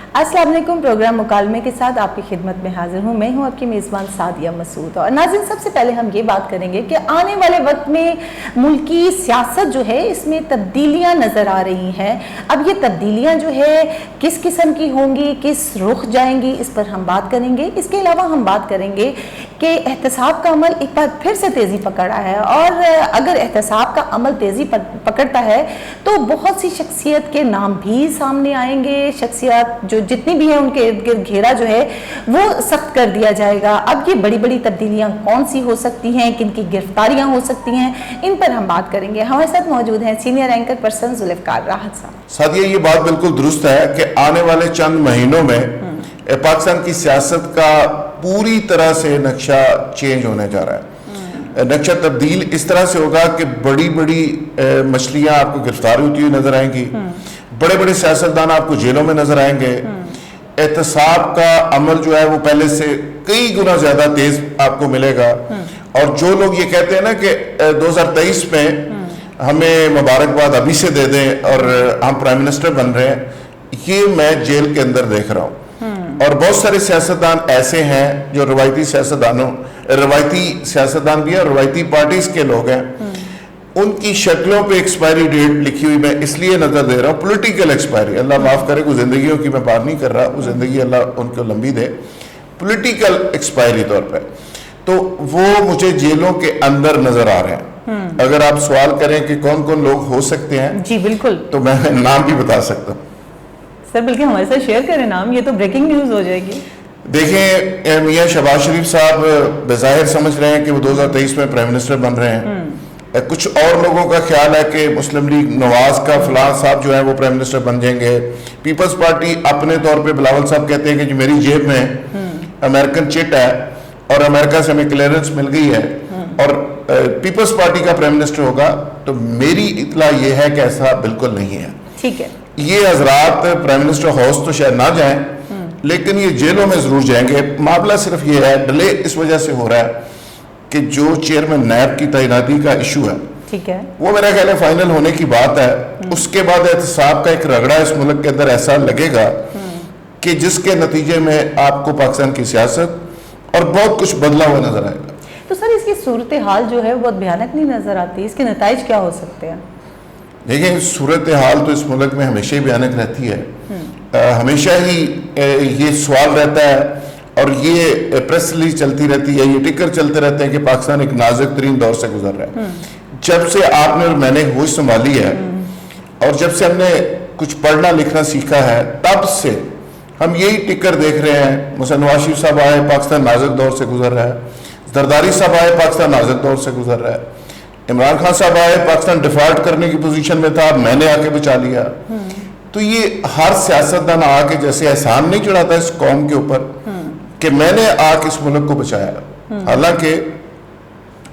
अस्सलाम वालेकुम। प्रोग्राम मुकालमे के साथ आपकी खिदमत में हाजिर हूँ। मैं हूँ आपकी मेज़बान सादिया मसूद। और नाज़रीन, सबसे पहले हम ये बात करेंगे कि आने वाले वक्त में मुल्की सियासत जो है इसमें तब्दीलियाँ नज़र आ रही हैं। अब ये तब्दीलियाँ जो है किस किस्म की होंगी, किस रुख जाएंगी, इस पर हम बात करेंगे। इसके अलावा हम बात करेंगे कि एहतसाब का अमल एक बार फिर से तेज़ी पकड़ रहा है, और अगर एहतसाब का अमल तेज़ी पकड़ता है तो बहुत सी शख्सियत के नाम भी सामने आएंगे। शख्सियत जो जितनी भी है उनके इर्द गिर्द घेरा जो है वो सख्त कर दिया जाएगा। अब ये बड़ी बड़ी तब्दीलियां कौन सी हो सकती हैं, किन की गिरफ्तारियां हो सकती हैं, इन पर हम बात करेंगे। हमारे साथ मौजूद हैं सीनियर एंकर पर्सन जुल्फ़िकार राहत साहब। सादिया, ये बात बिल्कुल दुरुस्त है कि आने वाले चंद महीनों में पाकिस्तान की सियासत का पूरी तरह से नक्शा चेंज होने जा रहा है। नक्शा तब्दील इस तरह से होगा कि बड़ी बड़ी मछलियां आपको गिरफ्तार होती हुई नजर आएंगी, बड़े बड़े सियासतदान आपको जेलों में नजर आएंगे। एहतसाब का अमल जो है वो पहले से कई गुना ज्यादा तेज आपको मिलेगा। और जो लोग ये कहते हैं ना कि 2023 में हमें मुबारकबाद अभी से दे दें और हम प्राइम मिनिस्टर बन रहे हैं, ये मैं जेल के अंदर देख रहा हूँ। और बहुत सारे सियासतदान ऐसे हैं जो रवायती सियासतदान भी है, रवायती पार्टीज के लोग हैं, उनकी शक्लों पे एक्सपायरी डेट लिखी हुई मैं इसलिए नजर दे रहा हूँ, पॉलिटिकल एक्सपायरी, अल्लाह माफ करे, कोई जिंदगियों की मैं बात नहीं कर रहा, वो जिंदगी अल्लाह उनको लंबी दे, पॉलिटिकल एक्सपायरी तौर पे, तो वो मुझे जेलों के अंदर नजर आ रहे हैं। अगर आप सवाल करें कि कौन कौन लोग हो सकते हैं, जी बिल्कुल, तो मैं नाम भी बता सकता हूँ। सर बल्कि हमारे साथ शेयर करें नाम, ये तो ब्रेकिंग न्यूज हो जाएगी। देखें, मियां शहबाज शरीफ साहब बज़ाहिर समझ रहे हैं कि वो 2023 में प्राइम मिनिस्टर बन रहे हैं। कुछ और लोगों का ख्याल है कि मुस्लिम लीग नवाज का फलां साहब जो है वो प्राइम मिनिस्टर बन जाएंगे। पीपल्स पार्टी अपने तौर पे बिलावल साहब कहते हैं कि जो मेरी जेब में अमेरिकन चिट है और अमेरिका से हमें क्लियरेंस मिल गई है और पीपल्स पार्टी का प्राइम मिनिस्टर होगा, तो मेरी इतला ये है कि ऐसा बिल्कुल नहीं है। ठीक है, ये हजरात प्राइम मिनिस्टर हाउस तो शायद ना जाएं, लेकिन ये जेलों में जरूर जाएंगे। मामला सिर्फ ये है, डिले इस वजह से हो रहा है कि जो चेयरमैन नैब की तैनाती का इशू है, ठीक है, वो मेरा ख्याल है फाइनल होने की बात है। उसके बाद एहतसाब का एक रगड़ा इस मुल्क के अंदर ऐसा लगेगा कि जिसके नतीजे में आपको पाकिस्तान की सियासत और बहुत कुछ बदला हुआ नजर आएगा। तो सर इसकी सूरत हाल जो है बहुत भयानक नहीं नजर आती, इसके नताइज क्या हो सकते हैं? देखिए, सूरत हाल तो इस मुल्क में हमेशा ही भयानक रहती है। हमेशा ही ये सवाल रहता है और ये प्रेस रिलीज चलती रहती है, ये टिकर चलते रहते हैं कि पाकिस्तान एक नाजुक तरीन दौर से गुजर रहा है। जब से आपने और मैंने होश संभाली है और जब से हमने कुछ पढ़ना लिखना सीखा है, तब से हम यही टिकर देख रहे हैं। मुसल्मान नवाज शरीफ साहब आए, पाकिस्तान नाजुक दौर से गुजर रहा है। जरदारी साहब आए, पाकिस्तान नाजुक दौर से गुजर रहा है। इमरान खान साहब आए, पाकिस्तान डिफॉल्ट करने की पोजीशन में था, मैंने आके बचा लिया। तो ये हर सियासतदान आके जैसे एहसान नहीं चढ़ाता इस कौम के ऊपर कि मैंने आके इस मुल्क को बचाया। हालांकि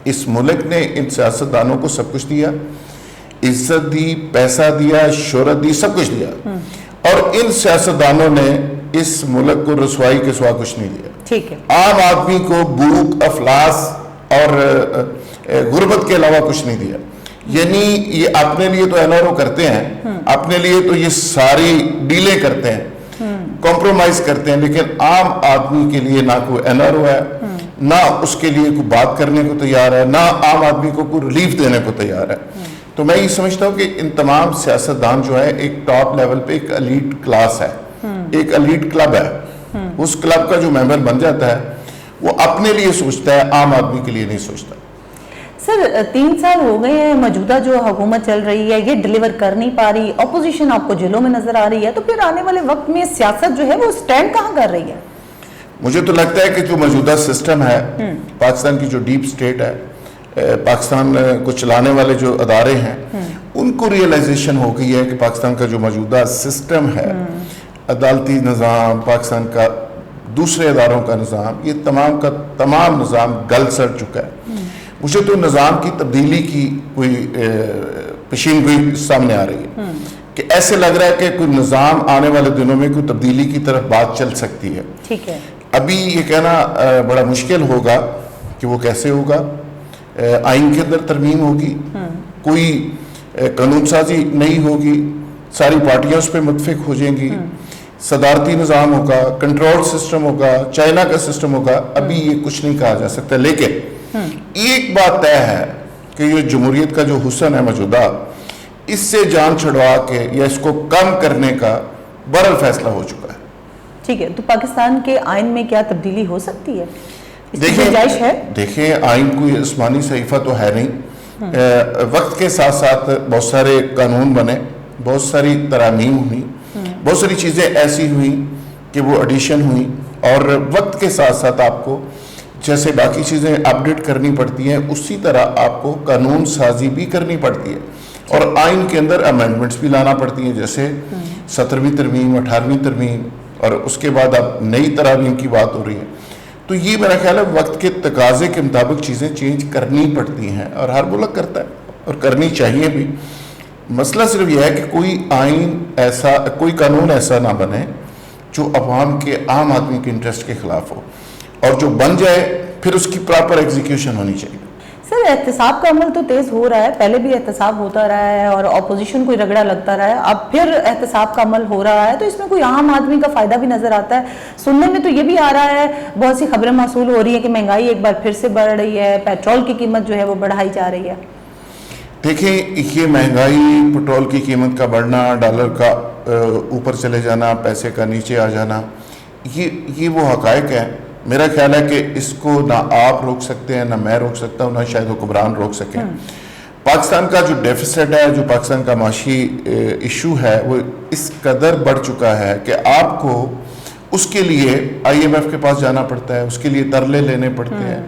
इस मुल्क ने इन सियासतदानों को सब कुछ दिया, इज्जत दी, पैसा दिया, शोहरत दी, सब कुछ दिया, और इन सियासतदानों ने इस मुल्क को रसवाई के सिवा कुछ नहीं दिया। ठीक है, आम आदमी को भूख, अफलास और गुर्बत के अलावा कुछ नहीं दिया। यानी ये अपने लिए तो एनआरओ करते हैं, अपने लिए तो ये सारी डीलें करते हैं, कॉम्प्रोमाइज करते हैं, लेकिन आम आदमी के लिए ना कोई एनआरओ है, ना उसके लिए कोई बात करने को तैयार है, ना आम आदमी को कोई रिलीफ देने को तैयार है। तो मैं ये समझता हूँ कि इन तमाम सियासतदान जो है एक टॉप लेवल पे एक एलीट क्लास है, एक एलीट क्लब है। उस क्लब का जो मेंबर बन जाता है वो अपने लिए सोचता है, आम आदमी के लिए नहीं सोचता। सर 3 साल हो गए हैं, मौजूदा जो हुकूमत चल रही है ये डिलीवर कर नहीं पा रही, अपोजिशन आपको जेलों में नजर आ रही है, तो फिर आने वाले वक्त में सियासत जो है वो स्टैंड कहाँ कर रही है? मुझे तो लगता है कि जो मौजूदा सिस्टम है, पाकिस्तान की जो डीप स्टेट है, पाकिस्तान को चलाने वाले जो अदारे हैं, उनको रियलाइजेशन हो गई है कि पाकिस्तान का जो मौजूदा सिस्टम है, अदालती निज़ाम, पाकिस्तान का दूसरे अदारों का निज़ाम, ये तमाम का तमाम निज़ाम गल सड़ चुका है। मुझे तो निज़ाम की तब्दीली की कोई पेशीनगोई सामने आ रही है कि ऐसे लग रहा है कि कोई निज़ाम आने वाले दिनों में कोई तब्दीली की तरफ बात चल सकती है। ठीक है, अभी ये कहना बड़ा मुश्किल होगा कि वो कैसे होगा। आइन के अंदर तरमीम होगी, कोई कानून साजी नहीं होगी, सारी पार्टियां उस पर मुतफिक हो जाएंगी, صدارتی نظام ہوگا, کنٹرول سسٹم ہوگا, چائنا کا سسٹم ہوگا, ابھی یہ کچھ نہیں کہا جا سکتا. لیکن ایک بات طے ہے کہ یہ جمہوریت کا جو حسن ہے موجودہ, اس سے جان چھڑوا کے یا اس کو کم کرنے کا برل فیصلہ ہو چکا ہے. ٹھیک ہے, تو پاکستان کے آئین میں کیا تبدیلی ہو سکتی ہے؟ اس کی گنجائش ہے؟ دیکھیں آئین کوئی آسمانی صحیفہ تو ہے نہیں. وقت کے ساتھ ساتھ بہت سارے قانون بنے, بہت ساری ترامیم ہوئی, بہت ساری چیزیں ایسی ہوئیں کہ وہ ایڈیشن ہوئی, اور وقت کے ساتھ ساتھ آپ کو جیسے باقی چیزیں اپڈیٹ کرنی پڑتی ہیں اسی طرح آپ کو قانون سازی بھی کرنی پڑتی ہے, اور آئین کے اندر امینڈمنٹس بھی لانا پڑتی ہیں, جیسے 17ویں ترمیم, 18ویں ترمیم, اور اس کے بعد اب نئی ترامیم کی بات ہو رہی ہے. تو یہ میرا خیال ہے وقت کے تقاضے کے مطابق چیزیں چینج کرنی پڑتی ہیں, اور ہر ملک کرتا ہے اور کرنی چاہیے بھی. مسئلہ صرف یہ ہے کہ کوئی آئین ایسا, کوئی قانون ایسا نہ بنے جو عوام کے, عام آدمی کے انٹرسٹ کے خلاف ہو, اور جو بن جائے پھر اس کی پراپر ایگزیکیوشن ہونی چاہیے. سر احتساب کا عمل تو تیز ہو رہا ہے, پہلے بھی احتساب ہوتا رہا ہے اور اپوزیشن کو رگڑا لگتا رہا ہے, اب پھر احتساب کا عمل ہو رہا ہے, تو اس میں کوئی عام آدمی کا فائدہ بھی نظر آتا ہے؟ سننے میں تو یہ بھی آ رہا ہے, بہت سی خبریں موصول ہو رہی ہیں کہ مہنگائی ایک بار پھر سے بڑھ رہی ہے, پیٹرول کی قیمت جو ہے وہ بڑھائی جا رہی ہے. دیکھیں یہ مہنگائی, پٹرول کی قیمت کا بڑھنا, ڈالر کا اوپر چلے جانا, پیسے کا نیچے آ جانا, یہ وہ حقائق ہیں. میرا خیال ہے کہ اس کو نہ آپ روک سکتے ہیں, نہ میں روک سکتا ہوں, نہ شاید حکمران روک سکیں. پاکستان کا جو ڈیفیسٹ ہے, جو پاکستان کا معاشی ایشو ہے, وہ اس قدر بڑھ چکا ہے کہ آپ کو اس کے لیے IMF کے پاس جانا پڑتا ہے, اس کے لیے ترلے لینے پڑتے ہیں,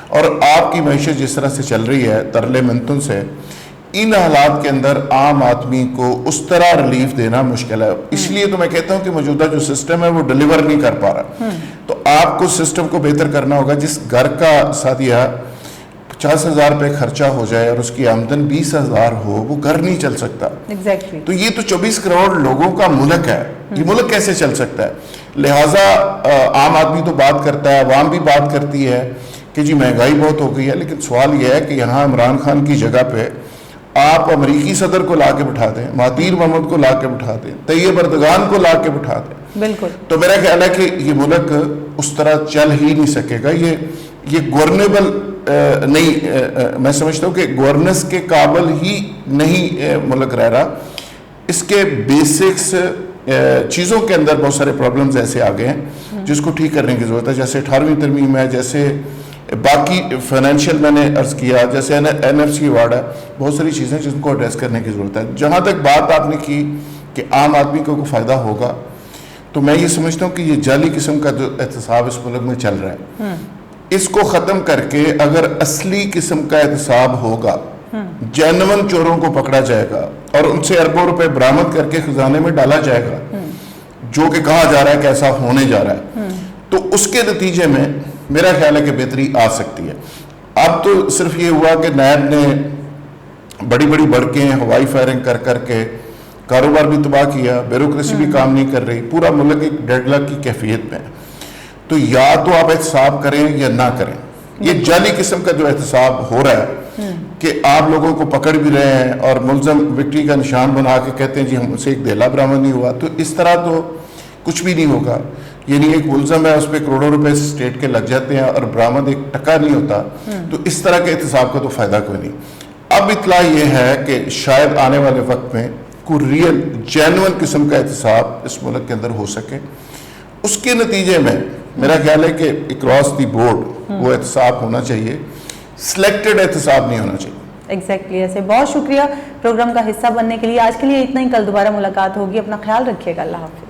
اور آپ کی معیشت جس طرح سے چل رہی ہے ترلے منتن سے, ان حالات کے اندر عام آدمی کو اس طرح ریلیف دینا مشکل ہے. اس لیے تو میں کہتا ہوں کہ موجودہ جو سسٹم ہے وہ ڈیلیور نہیں کر پا رہا. تو آپ کو سسٹم کو بہتر کرنا ہوگا. جس گھر کا سادیہ 50,000 روپے خرچہ ہو جائے اور اس کی آمدن 20,000 ہو, وہ گھر نہیں چل سکتا. Exactly. تو یہ تو 24 کروڑ لوگوں کا ملک ہے, یہ ملک کیسے چل سکتا ہے؟ لہٰذا عام آدمی تو بات کرتا ہے, عوام بھی بات کرتی ہے کہ جی مہنگائی بہت ہو گئی ہے, لیکن سوال یہ ہے کہ یہاں عمران خان کی جگہ پہ آپ امریکی صدر کو لا کے بٹھا دیں, مہاتیر محمد کو لا کے بٹھا دیں, طیب اردگان کو لا کے بٹھا دیں. بالکل. تو میرا خیال ہے کہ یہ ملک اس طرح چل ہی نہیں سکے گا. یہ گورنیبل نہیں, میں سمجھتا ہوں کہ گورننس کے قابل ہی نہیں ملک رہ رہا. اس کے بیسکس چیزوں کے اندر بہت سارے پرابلمز ایسے آ گئے ہیں جس کو ٹھیک کرنے کی ضرورت ہے. جیسے 18ویں ترمیم ہے, جیسے باقی فائنینشیل میں نے عرض کیا, جیسے NFC ایوارڈ ہے, بہت ساری چیزیں جن کو ایڈریس کرنے کی ضرورت ہے. جہاں تک بات آپ نے کی کہ عام آدمی کو کوئی فائدہ ہوگا, تو میں یہ سمجھتا ہوں کہ یہ جعلی قسم کا جو احتساب اس ملک میں چل رہا ہے, اس کو ختم کر کے اگر اصلی قسم کا احتساب ہوگا, جینون چوروں کو پکڑا جائے گا اور ان سے اربوں روپے برآمد کر کے خزانے میں ڈالا جائے گا, جو کہ کہا جا رہا ہے کہ ایسا ہونے جا رہا ہے, تو اس کے نتیجے میں میرا خیال ہے کہ بہتری آ سکتی ہے. اب تو صرف یہ ہوا کہ نیب نے بڑی بڑی بڑکیں, ہوائی فائرنگ کر کر کے کاروبار بھی تباہ کیا, بیوروکریسی بھی کام نہیں کر رہی, پورا ملک ایک ڈیڈ لاک کی کیفیت میں ہے. تو یا تو آپ احتساب کریں یا نہ کریں. یہ جعلی قسم کا جو احتساب ہو رہا ہے کہ آپ لوگوں کو پکڑ بھی رہے ہیں اور ملزم وکٹری کا نشان بنا کے کہتے ہیں جی ہم سے ایک دہلا برآمد نہیں ہوا, تو اس طرح تو کچھ بھی نہیں ہوگا. یعنی ایک ملزم ہے, اس پہ کروڑوں روپے اسٹیٹ کے لگ جاتے ہیں اور برآمد ایک ٹکا نہیں ہوتا, تو اس طرح کے احتساب کا تو فائدہ کوئی نہیں. اب اطلاع یہ ہے کہ شاید آنے والے وقت میں کوئی ریئل جینون قسم کا احتساب اس ملک کے اندر ہو سکے. اس کے نتیجے میں میرا خیال ہے کہ اکراس دی بورڈ وہ احتساب ہونا چاہیے, سلیکٹڈ احتساب نہیں ہونا چاہیے. ایگزیکٹلی. ایسے بہت شکریہ پروگرام کا حصہ بننے کے لیے. آج کے لیے اتنا ہی, کل دوبارہ ملاقات ہوگی. اپنا خیال رکھیے گا. اللہ حافظ.